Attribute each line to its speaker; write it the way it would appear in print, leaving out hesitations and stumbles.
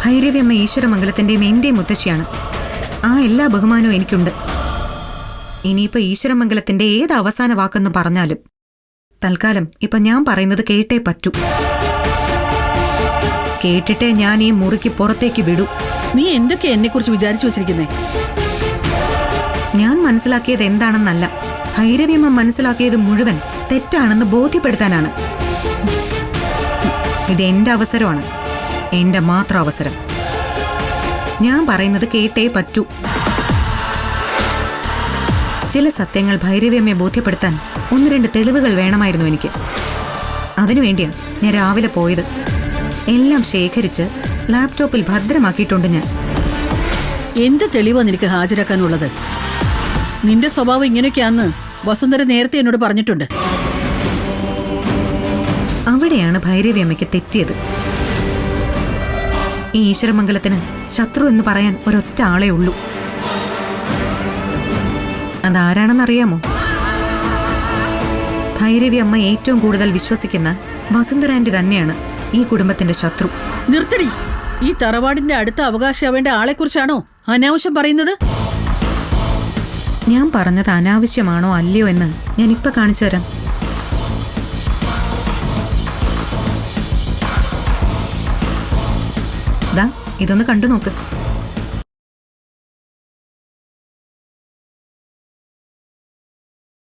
Speaker 1: ഭൈരവിയമ്മ ഈശ്വരമംഗലത്തിന്റെയും എന്റെയും മുത്തശ്ശിയാണ്. ആ എല്ലാ ബഹുമാനവും എനിക്കുണ്ട്. ഇനിയിപ്പോ ഈശ്വരമംഗലത്തിന്റെ ഏത് അവസാന വാക്കെന്ന് പറഞ്ഞാലും തൽക്കാലം ഇപ്പൊ ഞാൻ പറയുന്നത് കേട്ടേ പറ്റൂ. കേട്ടിട്ടേ ഞാൻ ഈ മുറിക്ക് പുറത്തേക്ക് വിടൂ.
Speaker 2: നീ എന്തൊക്കെ എന്നെ കുറിച്ച് വിചാരിച്ചു വെച്ചിരിക്കുന്നേ?
Speaker 1: ഞാൻ മനസ്സിലാക്കിയത് എന്താണെന്നല്ല, ഭൈരവിയമ്മ മനസ്സിലാക്കിയത് മുഴുവൻ തെറ്റാണെന്ന് ബോധ്യപ്പെടുത്താനാണ്. ഇത് എന്റെ അവസരമാണ്, എന്റെ മാത്രം അവസരം. ഞാൻ പറയുന്നത് കേട്ടേ പറ്റൂ. ചില സത്യങ്ങൾ ഭൈരവിയമ്മയെ ബോധ്യപ്പെടുത്താൻ 1-2 തെളിവുകൾ വേണമായിരുന്നു എനിക്ക്. അതിനുവേണ്ടിയാണ് ഞാൻ രാവിലെ പോയത്. എല്ലാം ശേഖരിച്ച് ലാപ്ടോപ്പിൽ ഭദ്രമാക്കിയിട്ടുണ്ട് ഞാൻ.
Speaker 2: എന്ത് തെളിവാ നിനക്ക് ഹാജരാക്കാനുള്ളത്? നിന്റെ സ്വഭാവം ഇങ്ങനെയൊക്കെയാന്ന് വസുന്ധര നേരത്തെ എന്നോട് പറഞ്ഞിട്ടുണ്ട്.
Speaker 1: അവിടെയാണ് ഭൈരവിയമ്മയ്ക്ക് തെറ്റിയത്. ഈ ഈശ്വരമംഗലത്തിന് ശത്രു എന്ന് പറയാൻ ഒരൊറ്റ ആളേ ഉള്ളൂ. അതാരാണെന്നറിയാമോ? ഭൈരവിയമ്മ ഏറ്റവും കൂടുതൽ വിശ്വസിക്കുന്ന വസുന്ധര ആന്റി തന്നെയാണ് ഈ കുടുംബത്തിന്റെ ശത്രു.
Speaker 2: നിർത്തടി. ഈ തറവാടിന്റെ അടുത്ത അവകാശിയാവേണ്ട ആളെക്കുറിച്ചാണോ അനാവശ്യം പറയുന്നത്?
Speaker 1: ഞാൻ പറഞ്ഞത് അനാവശ്യമാണോ അല്ലയോ എന്ന് ഞാനിപ്പോ കാണിച്ചു തരാം. ദാ ഇതൊന്ന് കണ്ടു നോക്ക്.